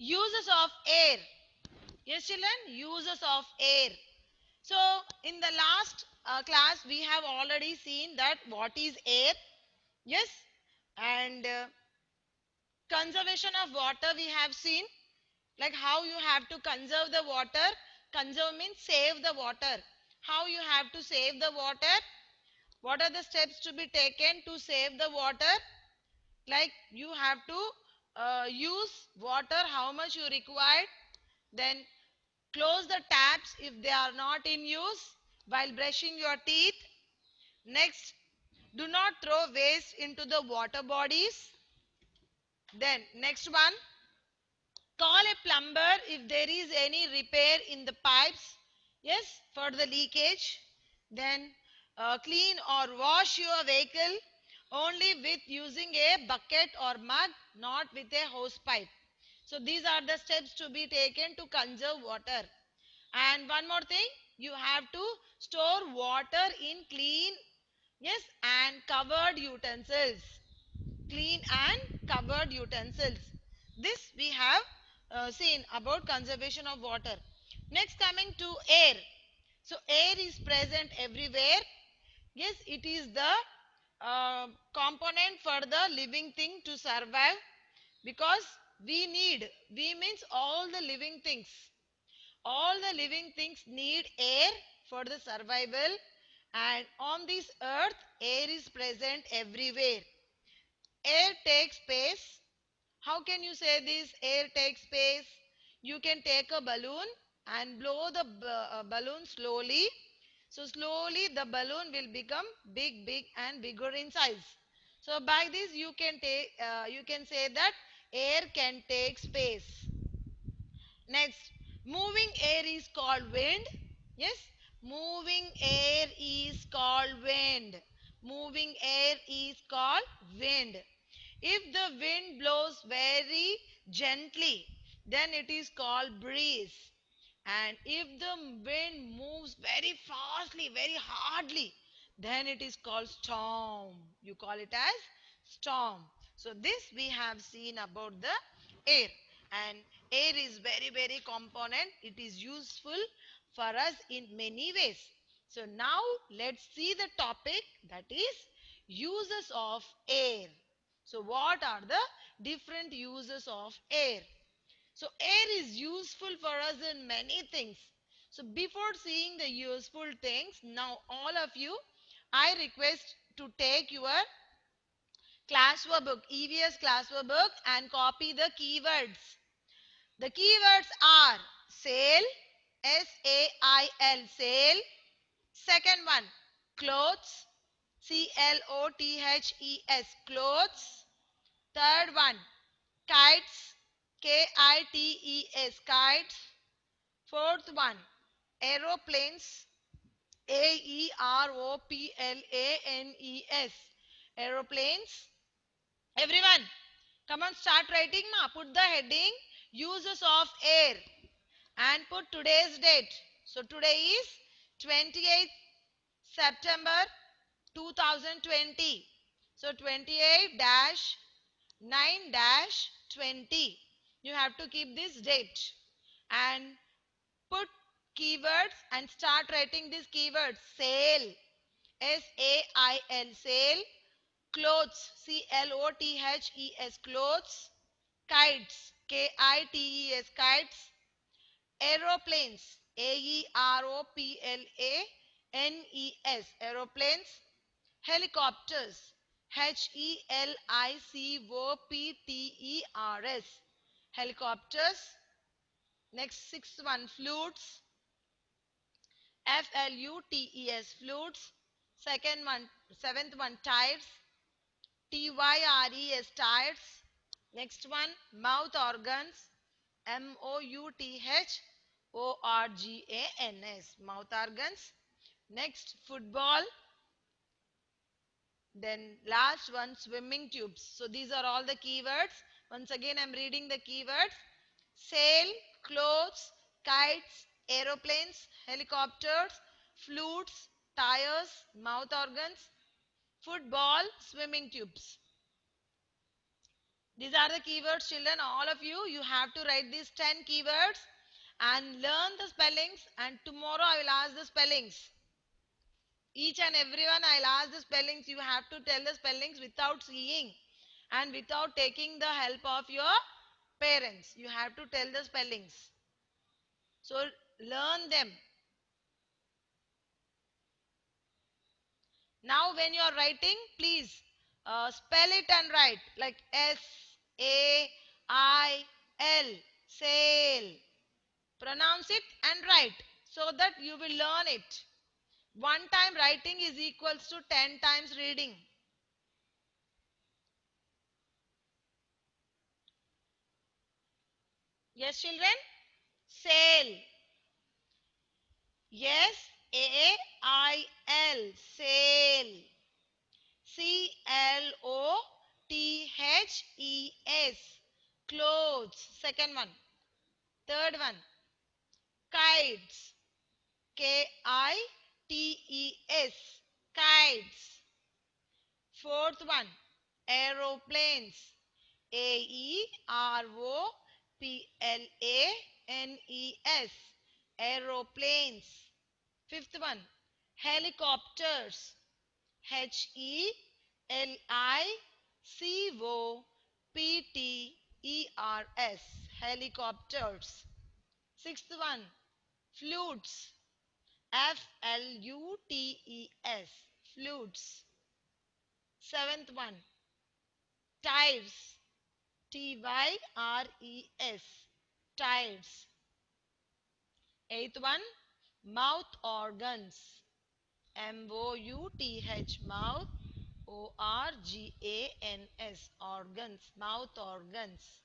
Uses of air. Yes, children, uses of air. So, in the last class, we have already seen that what is air. Yes, and conservation of water we have seen, like how you have to conserve the water. Conserve means save the water. How you have to save the water? What are the steps to be taken to save the water? Like you have to use water how much you require, then close the taps if they are not in use while brushing your teeth. Next, do not throw waste into the water bodies. Then next one, call a plumber if there is any repair in the pipes. Yes, for the leakage. Then clean or wash your vehicle only with using a bucket or mug, not with a hose pipe. So these are the steps to be taken to conserve water. And one more thing, you have to store water in clean, yes, and covered utensils. Clean and covered utensils. This we have seen about conservation of water. Next, coming to air. So air is present everywhere. Yes, it is the component for the living thing to survive, because we means all the living things. All the living things need air for the survival, and on this earth air is present everywhere. Air takes space. How can you say this? Air takes space. You can take a balloon and blow the balloon slowly. So slowly the balloon will become big, big and bigger in size. So by this you can say that air can take space. Next, moving air is called wind. Yes, moving air is called wind. Moving air is called wind. If the wind blows very gently, then it is called breeze. And if the wind moves very fastly, very hardly, then it is called storm. You call it as storm. So this we have seen about the air. And air is very, very component. It is useful for us in many ways. So now let's see the topic, that is uses of air. So what are the different uses of air? So air is useful for us in many things. So before seeing the useful things, now all of you, I request to take your classwork book, EVS classwork book, and copy the keywords. The keywords are sail, S-A-I-L, sail. Second one, clothes, C-L-O-T-H-E-S, clothes. Third one, kites, K-I-T-E-S, kites. Fourth one, aeroplanes, A-E-R-O-P-L-A-N-E-S, aeroplanes. Everyone, come on, start writing. Ma. Put the heading, uses of air, and put today's date. So today is 28th September 2020. So 28 9 20. You have to keep this date and put keywords and start writing these keywords. Sail, S-A-I-L, sail. Clothes, C-L-O-T-H-E-S, clothes. Kites, K-I-T-E-S, kites. Aeroplanes, A-E-R-O-P-L-A-N-E-S, aeroplanes. Helicopters, Helicopters, helicopters. Next, sixth one, flutes, F-L-U-T-E-S, flutes. Second one, seventh one, tires, T-Y-R-E-S, tires. Next one, mouth organs, M-O-U-T-H-O-R-G-A-N-S, mouth organs. Next, football. Then last one, swimming tubes. So these are all the keywords. Once again, I'm reading the keywords. Sail, clothes, kites, aeroplanes, helicopters, flutes, tires, mouth organs, football, swimming tubes. These are the keywords, children. All of you, you have to write these 10 keywords and learn the spellings. And tomorrow I will ask the spellings. Each and everyone I'll ask the spellings. You have to tell the spellings without seeing and without taking the help of your parents. You have to tell the spellings. So learn them. Now when you are writing, please spell it and write like SAIL, sail. Pronounce it and write so that you will learn it. One time writing is equals to 10 times reading. Yes, children? Sail. Yes, A-I-L, sail. Clothes, clothes. Second one. Third one, kites, Kites, kites. Fourth one, aeroplanes, Aeroplanes, aeroplanes. Fifth one, helicopters, Helicopters, helicopters. Sixth one, flutes, Flutes, flutes. Seventh one, tires, Tyres, tires. Eighth one, mouth organs, Mouth, mouth, Organs, organs, mouth organs.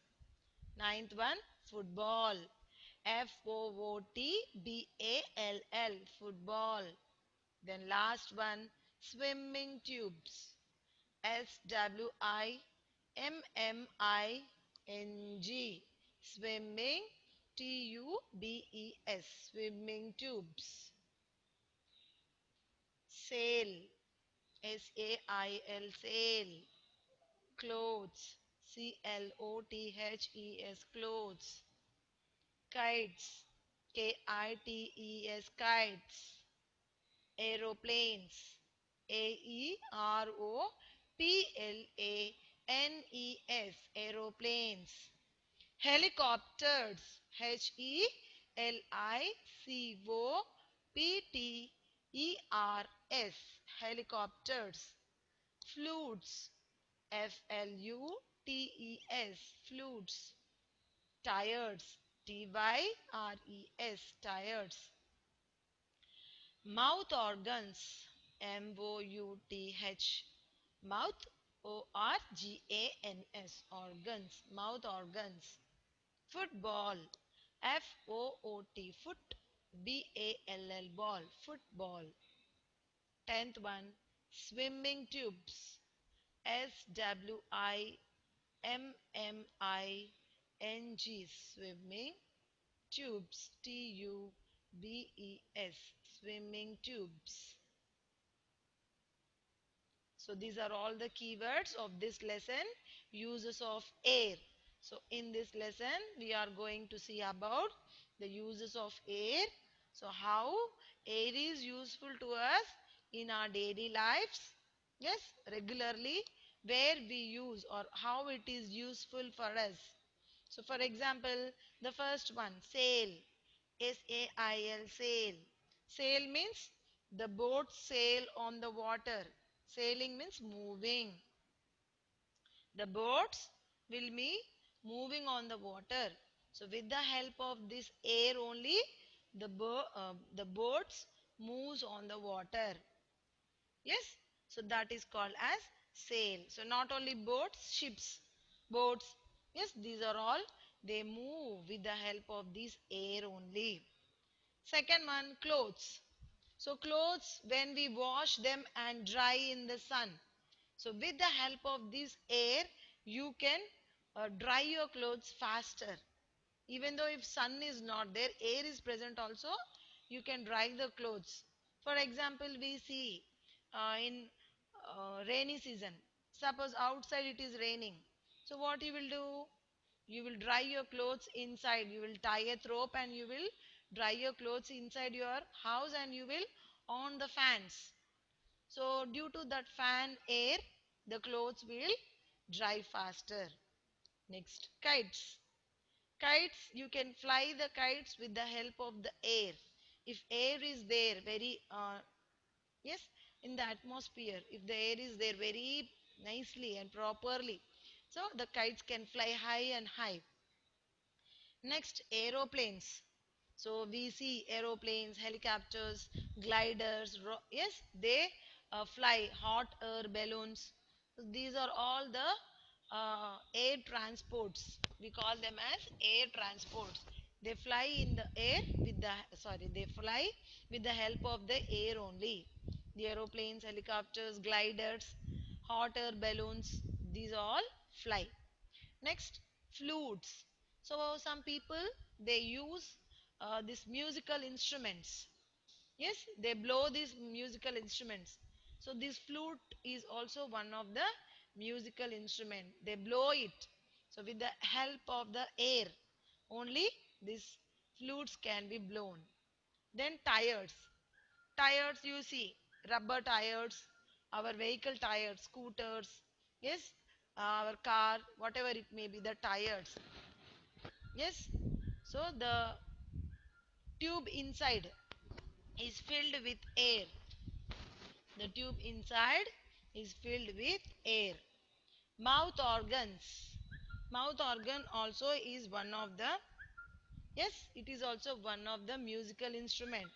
Ninth one, football, Football, football. Then last one, swimming tubes, Swimming, swimming, Tubes, swimming tubes. Sail, Sail, sail. Clothes, Clothes, clothes. Kites, Kites, kites. Aeroplanes, Aeroplanes, aeroplanes. Helicopters, Helicopters, helicopters. Flutes, flutes. Tires, tires. Mouth organs, Mouth, mouth, organs, mouth organs. Football, foot, ball, football. Tenth one, swimming tubes, Swimming, swimming tubes, swimming tubes. So these are all the keywords of this lesson, uses of air. So in this lesson, we are going to see about the uses of air. So how air is useful to us in our daily lives. Yes, regularly, where we use or how it is useful for us. So for example, the first one, sail, SAIL, sail. Sail means the boat sail on the water. Sailing means moving. The boats will be moving on the water. So with the help of this air only, the boats moves on the water. Yes, so that is called as sail. So not only boats, ships, boats. Yes, these are all, they move with the help of this air only. Second one, clothes. So clothes, when we wash them and dry in the sun. So with the help of this air, you can dry your clothes faster. Even though if sun is not there, air is present also, you can dry the clothes. For example, we see in rainy season, suppose outside it is raining. So what you will do? You will dry your clothes inside. You will tie a rope and you will dry your clothes inside your house and you will on the fans. So due to that fan air, the clothes will dry faster. Next, kites. Kites, you can fly the kites with the help of the air. If air is there very, yes, in the atmosphere, if the air is there very nicely and properly, so the kites can fly high and high. Next, aeroplanes. So we see aeroplanes, helicopters, gliders. Yes, they fly hot air balloons. So these are all the air transports. We call them as air transports. They fly in the air with the they fly with the help of the air only. The aeroplanes, helicopters, gliders, hot air balloons. These all fly. Next, flutes. So some people they use these musical instruments. Yes, they blow these musical instruments. So this flute is also one of the musical instrument. They blow it. So with the help of the air, only these flutes can be blown. Then tires. Tires you see, rubber tires, our vehicle tires, scooters, yes, our car, whatever it may be, the tires. Yes, so the tube inside is filled with air. The tube inside is filled with air. Mouth organs. Mouth organ also is one of the, yes, it is also one of the musical instrument.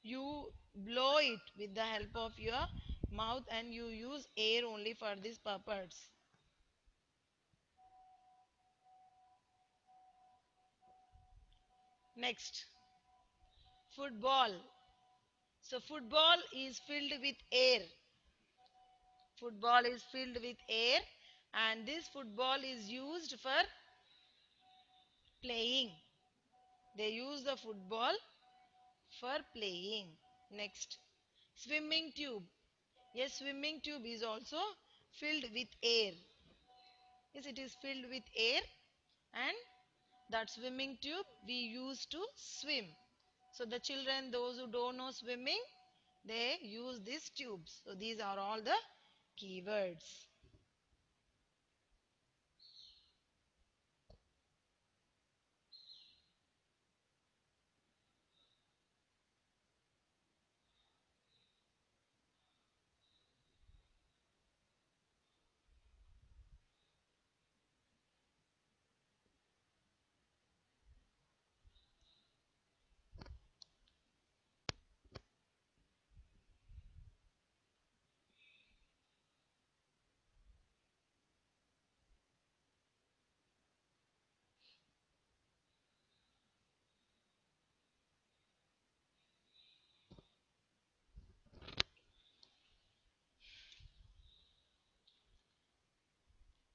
You blow it with the help of your mouth and you use air only for this purpose. Next, football. So football is filled with air. Football is filled with air and this football is used for playing. They use the football for playing. Next, swimming tube. Yes, swimming tube is also filled with air. Yes, it is filled with air and that swimming tube we use to swim. So the children, those who don't know swimming, they use these tubes. So these are all the keywords.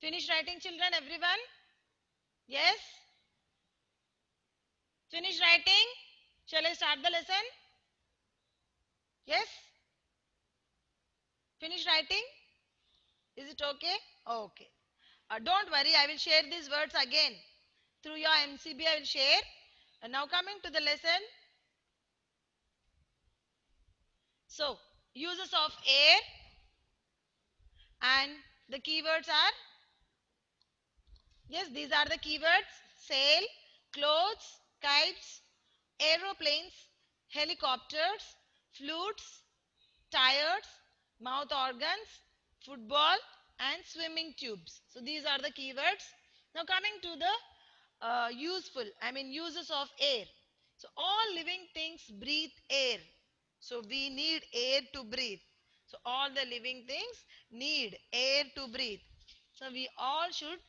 Finish writing, children, everyone? Yes? Finish writing? Shall I start the lesson? Yes? Finish writing? Is it okay? Okay. Don't worry, I will share these words again. Through your MCB, I will share. And now coming to the lesson. So, uses of air and the keywords are, yes, these are the keywords. Sail, clothes, kites, aeroplanes, helicopters, flutes, tires, mouth organs, football and swimming tubes. So these are the keywords. Now coming to the uses of air. So all living things breathe air. So we need air to breathe. So all the living things need air to breathe. So we all should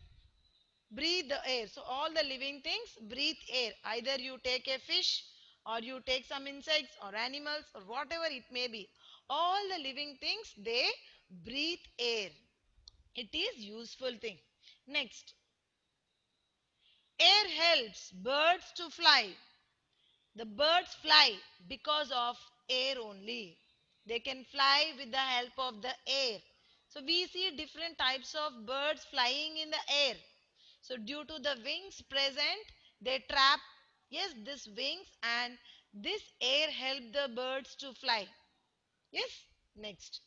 breathe the air. So all the living things breathe air. Either you take a fish or you take some insects or animals or whatever it may be. All the living things, they breathe air. It is useful thing. Next, air helps birds to fly. The birds fly because of air only. They can fly with the help of the air. So we see different types of birds flying in the air. So due to the wings present, they trap, yes, this wings, and this air help the birds to fly. Yes, next.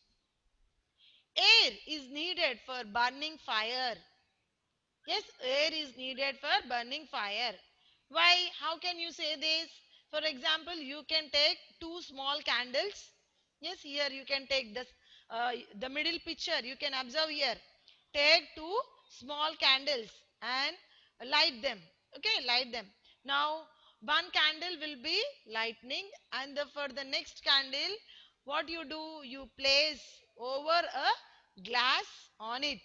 Air is needed for burning fire. Yes, air is needed for burning fire. Why? How can you say this? For example, you can take two small candles. Yes, here you can take this, the middle picture. You can observe here. Take two small candles and light them. Okay, light them. Now, one candle will be lightning, and for the next candle, what you do? You place over a glass on it,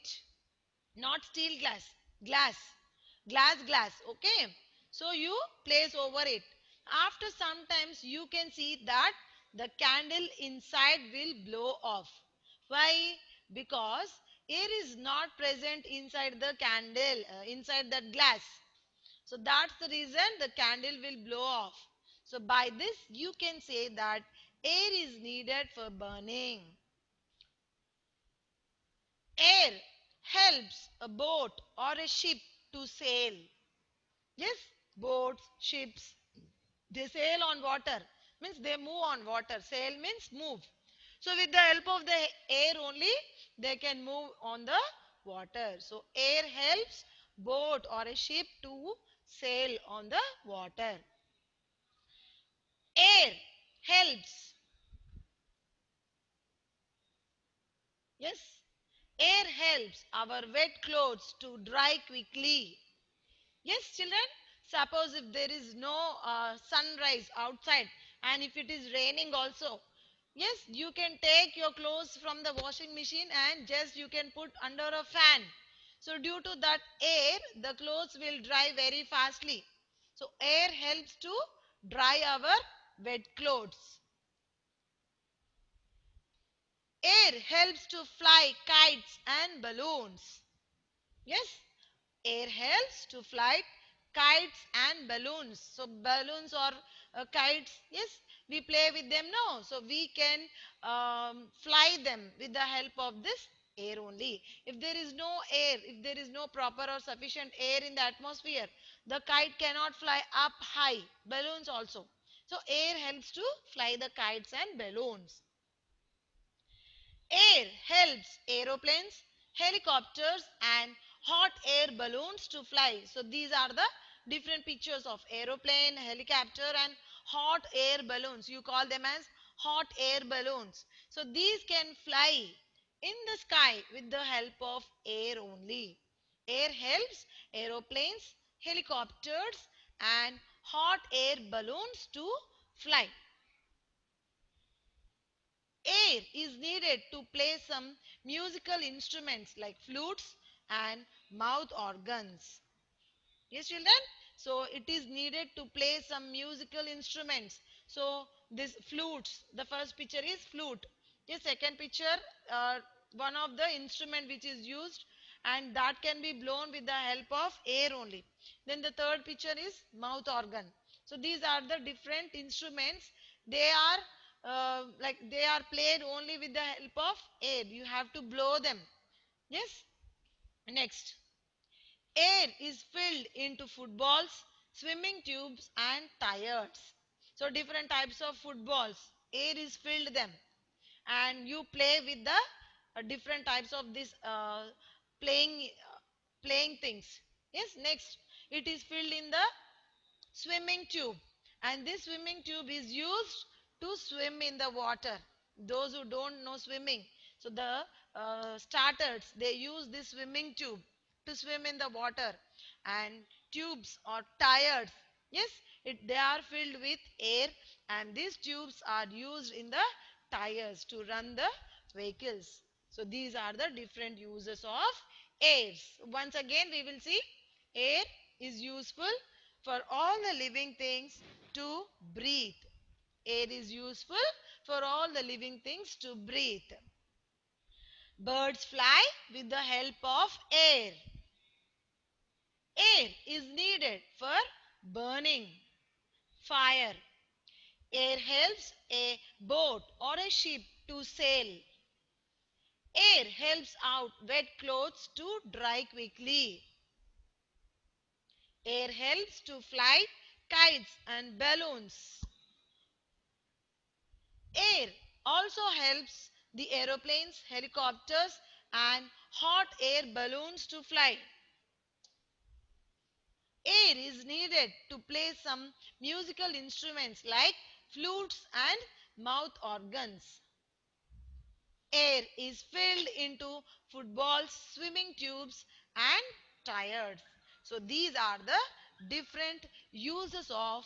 not steel glass, glass, glass, okay. So you place over it. After sometimes you can see that the candle inside will blow off. Why? Because air is not present inside the candle, inside that glass. So that's the reason the candle will blow off. So by this you can say that air is needed for burning. Air helps a boat or a ship to sail. Yes, boats, ships, they sail on water. Means they move on water. Sail means move. So with the help of the air only, they can move on the water. So air helps boat or a ship to sail on the water. Air helps. Yes, air helps our wet clothes to dry quickly. Yes, children. Suppose if there is no sunrise outside and if it is raining also, yes, you can take your clothes from the washing machine and just you can put under a fan. So due to that air, the clothes will dry very fastly. So air helps to dry our wet clothes. Air helps to fly kites and balloons. Yes, air helps to fly kites and balloons. So balloons or kites, yes, we play with them, no. So we can fly them with the help of this air only. If there is no air, if there is no proper or sufficient air in the atmosphere, the kite cannot fly up high. Balloons also. So air helps to fly the kites and balloons. Air helps aeroplanes, helicopters and hot air balloons to fly. So these are the different pictures of aeroplane, helicopter and hot air balloons. You call them as hot air balloons. So these can fly in the sky with the help of air only. Air helps aeroplanes, helicopters and hot air balloons to fly. Air is needed to play some musical instruments like flutes and mouth organs. Yes, children? So it is needed to play some musical instruments. So this flutes, the first picture is flute. The second picture, uh, one of the instrument which is used and that can be blown with the help of air only. Then the third picture is mouth organ. So these are the different instruments. They are like they are played only with the help of air. You have to blow them. Yes. Next. Air is filled into footballs, swimming tubes and tires. So different types of footballs, air is filled them and you play with the different types of this playing playing things. Yes, next it is filled in the swimming tube and this swimming tube is used to swim in the water. Those who don't know swimming, so the starters, they use this swimming tube to swim in the water. And tubes or tires, yes, they are filled with air and these tubes are used in the tires to run the vehicles. So these are the different uses of air. Once again we will see air is useful for all the living things to breathe. Air is useful for all the living things to breathe. Birds fly with the help of air. Air is needed for burning fire. Air helps a boat or a ship to sail. Air helps out wet clothes to dry quickly. Air helps to fly kites and balloons. Air also helps the aeroplanes, helicopters, and hot air balloons to fly. Air is needed to play some musical instruments like flutes and mouth organs. Air is filled into footballs, swimming tubes, and tires. So, these are the different uses of